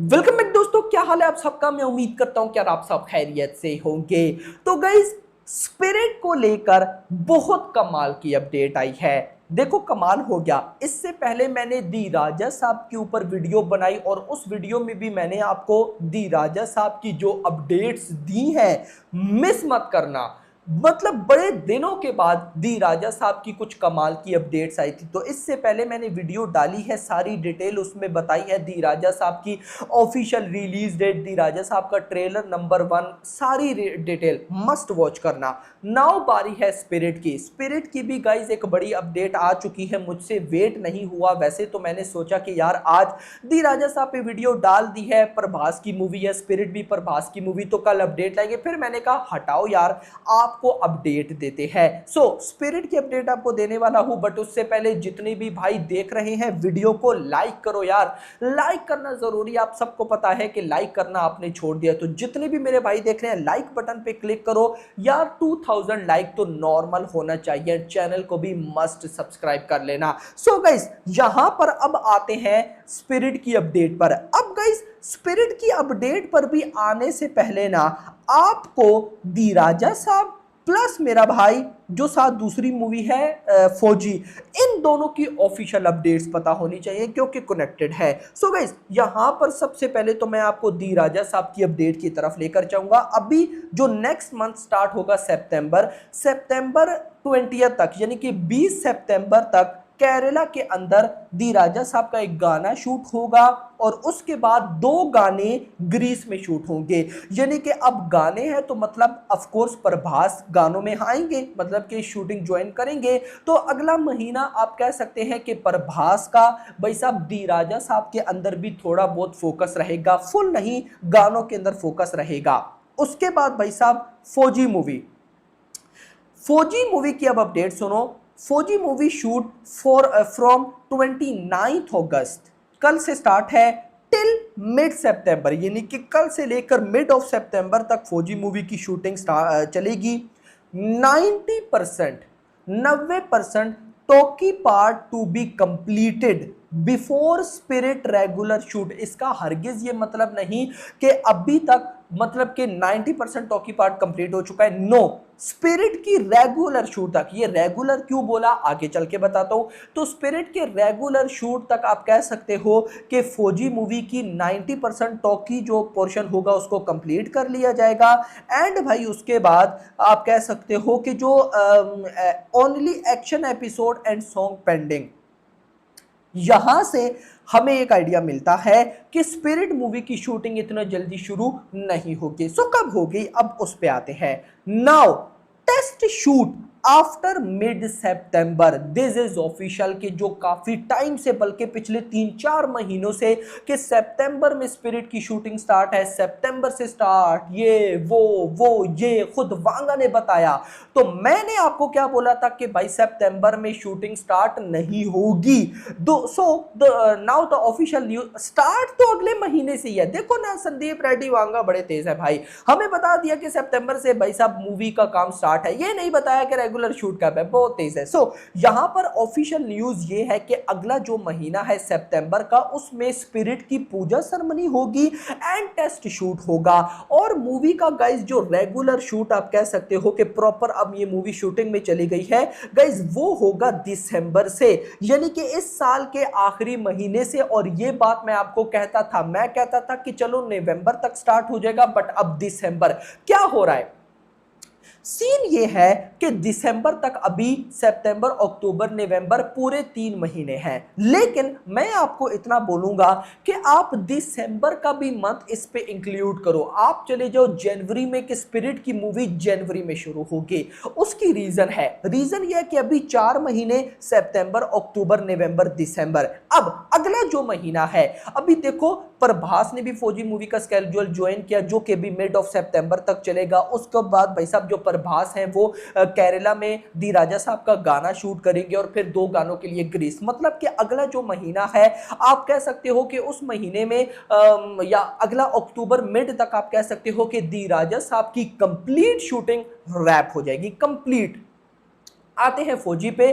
Welcome back दोस्तों, क्या हाल है आप सबका। मैं उम्मीद करता हूं कि आप सब खैरियत से होंगे। तो गाइस, स्पिरिट को लेकर बहुत कमाल की अपडेट आई है। देखो कमाल हो गया। इससे पहले मैंने दी राजा साहब के ऊपर वीडियो बनाई और उस वीडियो में भी मैंने आपको दी राजा साहब की जो अपडेट्स दी हैं मिस मत करना। मतलब बड़े दिनों के बाद दी राजा साहब की कुछ कमाल की अपडेट्स आई थी, तो इससे पहले मैंने वीडियो डाली है, सारी डिटेल उसमें बताई है। दी राजा साहब की ऑफिशियल रिलीज डेट, दी राजा साहब का ट्रेलर नंबर 1, सारी डिटेल मस्ट वॉच करना। नाउ बारी है स्पिरिट की। स्पिरिट की भी गाइज एक बड़ी अपडेट आ चुकी है। मुझसे वेट नहीं हुआ, वैसे तो मैंने सोचा कि यार आज दी राजा साहब पे वीडियो डाल दी है, प्रभास की मूवी है, स्पिरिट भी प्रभास की मूवी, तो कल अपडेट लाएंगे। फिर मैंने कहा हटाओ यार, आपको अपडेट देते हैं। सो स्पिरिट की अपडेट आपको देने वाला हूं, बट उससे पहले जितने भी भाई देख रहे हैं वीडियो को लाइक करो यार। लाइक करना जरूरी है, आप सबको पता है कि लाइक करना आपने छोड़ दिया। तो जितने भी मेरे भाई देख रहे हैं लाइक बटन पे क्लिक करो यार। 2000 लाइक तो नॉर्मल होना चाहिए। चैनल को भी मस्ट सब्सक्राइब कर लेना। सो गाइस, यहां पर अब आते हैं स्पिरिट की अपडेट पर। अब गाइस, स्पिरिट की अपडेट पर भी आने से पहले ना आपको दी राजा साहब प्लस मेरा भाई जो साथ दूसरी मूवी है फौजी, इन दोनों की ऑफिशियल अपडेट्स पता होनी चाहिए क्योंकि कनेक्टेड है। सो गाइस, यहां पर सबसे पहले तो मैं आपको दी राजा साहब की अपडेट की तरफ लेकर जाऊंगा। अभी जो नेक्स्ट मंथ स्टार्ट होगा सितंबर 20 तक, यानी कि 20 सितंबर तक केरला के अंदर दी राजा साहब का एक गाना शूट होगा और उसके बाद 2 गाने ग्रीस में शूट होंगे। यानी कि अब गाने हैं तो मतलब ऑफ कोर्स प्रभास गानों में आएंगे, मतलब कि शूटिंग ज्वाइन करेंगे। तो अगला महीना आप कह सकते हैं कि प्रभास का भाई साहब दी राजा साहब के अंदर भी थोड़ा बहुत फोकस रहेगा, फुल नहीं, गानों के अंदर फोकस रहेगा। उसके बाद भाई साहब फौजी मूवी की अब अपडेट सुनो। फौजी मूवी शूट फ्रॉम 29 अगस्त, कल से स्टार्ट है, टिल मिड सितंबर, यानी कि कल से लेकर मिड ऑफ सितंबर तक फौजी मूवी की शूटिंग चलेगी। 90%, 90% talkie part to be completed before spirit regular shoot. इसका हरगिज ये मतलब नहीं कि अभी तक मतलब कि 90% टॉकी पार्ट कंप्लीट हो चुका है। नो, स्पिरिट की रेगुलर शूट तक, ये रेगुलर क्यों बोला आगे चल के बताता हूं। तो स्पिरिट के रेगुलर शूट तक आप कह सकते हो कि फौजी मूवी की 90% टॉकी जो पोर्शन होगा उसको कंप्लीट कर लिया जाएगा। एंड भाई उसके बाद आप कह सकते हो कि जो only action episode and song pending, यहां से हमें एक आइडिया मिलता है कि स्पिरिट मूवी की शूटिंग इतना जल्दी शुरू नहीं होगी। सो कब होगी, अब उस पे आते हैं। Now test shoot after mid सितंबर, दिस इज ऑफिशियल कि जो काफी टाइम से, बल्कि पिछले 3-4 महीनों से, कि सितंबर में स्पिरिट की शूटिंग स्टार्ट है, सितंबर से स्टार्ट, ये वो ये खुद वांगा ने बताया। तो मैंने आपको क्या बोला था कि भाई सितंबर में शूटिंग स्टार्ट नहीं होगी। So now the official news, start तो अगले महीने से ही है। देखो ना, संदीप रेड्डी वांगा बड़े तेज है भाई, हमें बता दिया कि सितंबर से भाई साहब मूवी का काम स्टार्ट है, ये नहीं बताया कि रेगुलर शूट कब है, बहुत तेज है। सो यहां पर ऑफिशियल न्यूज ये है कि अगला जो महीना है सितंबर का, उसमें स्पिरिट की पूजा सेरेमनी होगी एंड टेस्ट शूट होगा। और मूवी का गाइज जो रेगुलर शूट आप कह सकते हो कि प्रॉपर अब ये मूवी शूटिंग में चली गई है गाइज, वो होगा दिसंबर से, यानी कि इस साल के आखिरी महीने से। और ये बात मैं आपको कहता था, मैं कहता था कि चलो नवंबर तक स्टार्ट हो जाएगा, बट अब दिसंबर। क्या हो रहा है, सीन ये है कि दिसंबर तक, अभी सितंबर, अक्टूबर, नवंबर, पूरे 3 महीने हैं। लेकिन मैं आपको इतना बोलूंगा कि आप दिसंबर का भी मंथ इस पे इंक्लूड करो। आप चले जाओ जनवरी में कि स्पिरिट की मूवी जनवरी में शुरू होगी। उसकी रीजन है, रीजन ये है कि अभी 4 महीने, सितंबर, अक्टूबर, नवंबर, दिसंबर। अब अगला जो महीना है, अभी देखो प्रभास ने भी फौजी मूवी का स्केड्यूल ज्वाइन किया जो कि भी मिड ऑफ सितंबर तक चलेगा। उसके बाद भाई साहब जो प्रभास हैं वो केरला में दी राजा साहब का गाना शूट करेंगे और फिर 2 गानों के लिए ग्रीस। मतलब कि अगला जो महीना है आप कह सकते हो कि उस महीने में या अगला अक्टूबर मिड तक आप कह सकते हो कि दी राजा साहब की कंप्लीट शूटिंग रैप हो जाएगी, कंप्लीट। आते हैं फौजी पे।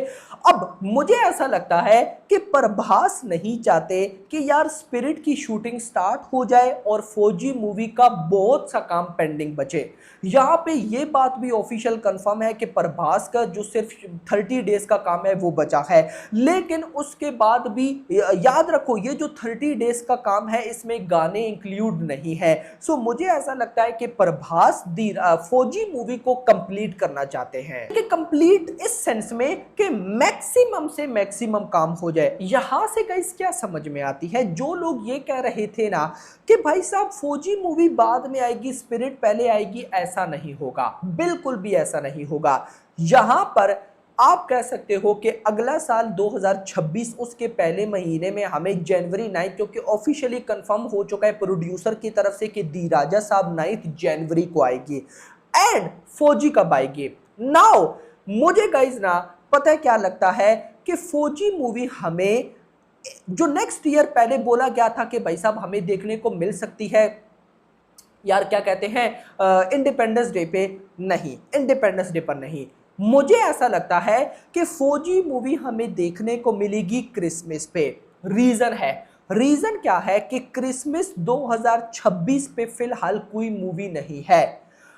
अब मुझे ऐसा लगता है कि प्रभास नहीं चाहते कि यार स्पिरिट की शूटिंग स्टार्ट हो जाए और फौजी मूवी का बहुत सा काम पेंडिंग बचे। यहां पे ये बात भी ऑफिशियल कंफर्म है कि प्रभास का जो सिर्फ 30 डेज का काम है वो बचा है, लेकिन उसके बाद भी याद रखो ये जो 30 डेज का काम है इसमें गाने इंक्लूड नहीं है। सो मुझे ऐसा लगता है कि प्रभास फौजी मूवी को कंप्लीट करना चाहते हैं कि कंप्लीट इस सेंस में कि मैक्सिमम से मैक्सिमम काम हो जाए। यहां से गाइस क्या समझ में आती है, जो लोग ये कह रहे थे ना कि भाई साहब फौजी मूवी बाद में आएगी स्पिरिट पहले आएगी, ऐसा नहीं होगा, बिल्कुल भी ऐसा नहीं होगा। यहां पर आप कह सकते हो कि अगला साल 2026 उसके पहले महीने में हमें जनवरी 9, क्योंकि ऑफिशियली कंफर्म हो चुका है प्रोड्यूसर की तरफ से कि दी राजा साहब 9 जनवरी को आएगी। एंड फौजी कब आएगी? नाउ मुझे गाइस ना पता है क्या लगता है कि फौजी मूवी हमें जो नेक्स्ट ईयर पहले बोला गया था कि भाई साहब हमें देखने को मिल सकती है यार क्या कहते हैं इंडिपेंडेंस डे पे, नहीं, इंडिपेंडेंस डे पर नहीं। मुझे ऐसा लगता है कि फौजी मूवी हमें देखने को मिलेगी क्रिसमस पे। रीजन क्या है कि क्रिसमस 2026 पे फिलहाल कोई मूवी नहीं है।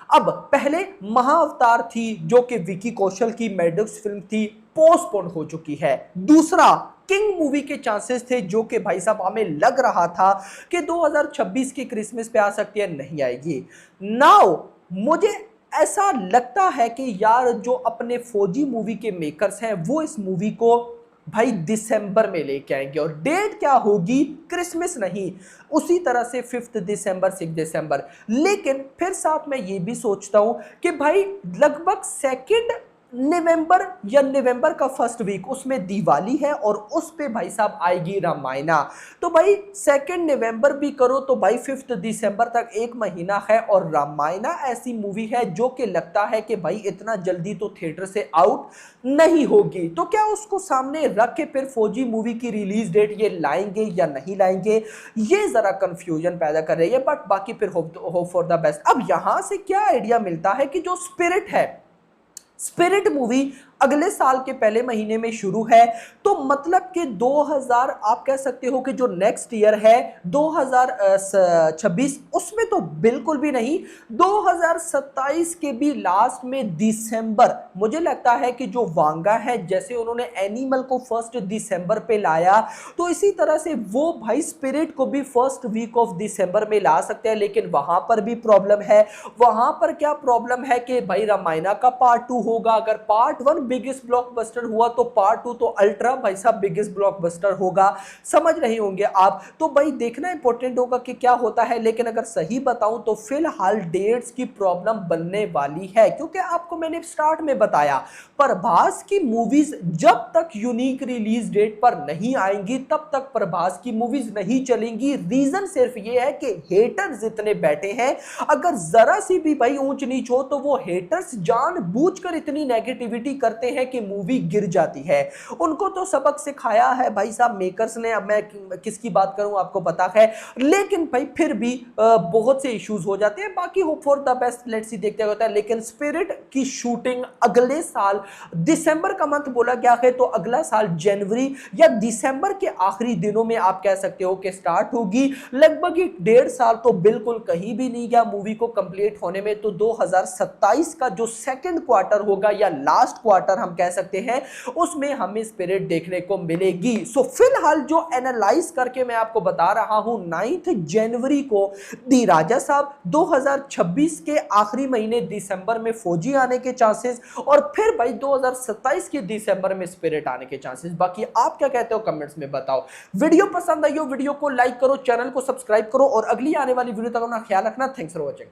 अब पहले महाअवतार थी जो कि विकी कौशल की मैड्रिक्स फिल्म थी, पोस्टपोन हो चुकी है। दूसरा किंग मूवी के चांसेस थे जो कि भाई साहब हमें लग रहा था कि 2026 की क्रिसमस पे आ सकती है, नहीं आएगी। नाउ मुझे ऐसा लगता है कि यार जो अपने फौजी मूवी के मेकर्स हैं वो इस मूवी को भाई दिसंबर में लेके आएंगे, और डेट क्या होगी? क्रिसमस नहीं, उसी तरह से 5 दिसंबर 6 दिसंबर। लेकिन फिर साथ में ये भी सोचता हूं कि भाई लगभग 2 नवंबर या नवंबर का फर्स्ट वीक उसमें दिवाली है और उस पे भाई साहब आएगी रामायणा। तो भाई 2 नवंबर भी करो तो भाई 5 दिसंबर तक 1 महीना है, और रामायणा ऐसी मूवी है जो कि लगता है कि भाई इतना जल्दी तो थिएटर से आउट नहीं होगी। तो क्या उसको सामने रख के फिर फौजी मूवी की रिलीज डेट ये लाएंगे या नहीं लाएंगे, ये जरा कंफ्यूजन पैदा कर रही है। बट बाकी फिर होप फॉर द बेस्ट। अब यहां से क्या आइडिया मिलता है कि जो स्पिरिट है, स्पिरिट मूवी अगले साल के पहले महीने में शुरू है, तो मतलब कि 2000 आप कह सकते हो कि जो नेक्स्ट ईयर है 2026 उसमें तो बिल्कुल भी नहीं, 2027 के भी लास्ट में दिसंबर। मुझे लगता है कि जो वांगा है जैसे उन्होंने एनिमल को 1 दिसंबर पे लाया, तो इसी तरह से वो भाई स्पिरिट को भी 1 वीक ऑफ दिसंबर में ला सकते हैं। लेकिन वहां पर भी प्रॉब्लम है। वहां पर क्या प्रॉब्लम है कि भाई रामायणा का पार्ट 2 होगा, अगर पार्ट 1 बिगेस्ट ब्लॉकबस्टर हुआ तो पार्ट 2 तो अल्ट्रा भाई साहब बिगेस्ट ब्लॉकबस्टर होगा, समझ रहे होंगे आप। तो भाई देखना इंपॉर्टेंट होगा कि क्या होता है। लेकिन अगर सही बताऊं तो फिलहाल डेट्स की प्रॉब्लम बनने वाली है, क्योंकि आपको मैंने स्टार्ट में बताया प्रभास की मूवीज जब तक यूनिक रिलीज डेट पर नहीं आएंगी तब तक प्रभास की मूवीज नहीं चलेंगी। रीजन सिर्फ ये है कि हेटर्स इतने बैठे हैं, अगर जरा सी भी भाई ऊंच नीच हो तो वो हेटर्स जानबूझकर इतनी नेगेटिविटी करते हैं कि मूवी गिर जाती है। उनको तो सबक सिखाया है भाई साहब मेकर्स ने, अब मैं किसकी बात करूं आपको पता है। लेकिन भाई फिर भी बहुत से इश्यूज हो जाते हैं। बाकी hope for the best, let's see देखते होता है। लेकिन स्पिरिट की शूटिंग अगले साल दिसंबर का मंथ बोला गया है, तो अगला साल जनवरी या दिसंबर के आखिरी दिनों में आप कह सकते हो कि स्टार्ट होगी। लगभग 1.5 साल तो बिल्कुल कहीं भी नहीं गया मूवी को कंप्लीट होने में। तो 2027 का जो सेकंड क्वार्टर होगा या लास्ट क्वार्टर हम कह सकते हैं, उसमें हमें स्पिरिट देखने को मिलेगी। सो फिलहाल जो एनालाइज करके मैं आपको बता रहा हूं, 9 जनवरी को दी राजा साहब, 2026 के आखिरी महीने दिसंबर में फौजी आने के चांसेस, और फिर भाई 2027 के दिसंबर में स्पिरिट आने के चांसेस। बाकी आप क्या कहते हो कमेंट्स में बताओ। वीडियो पसंद आई हो वीडियो को लाइक करो, चैनल को सब्सक्राइब करो, और अगली आने वाली वीडियो तक अपना ख्याल रखना। Thanks for watching.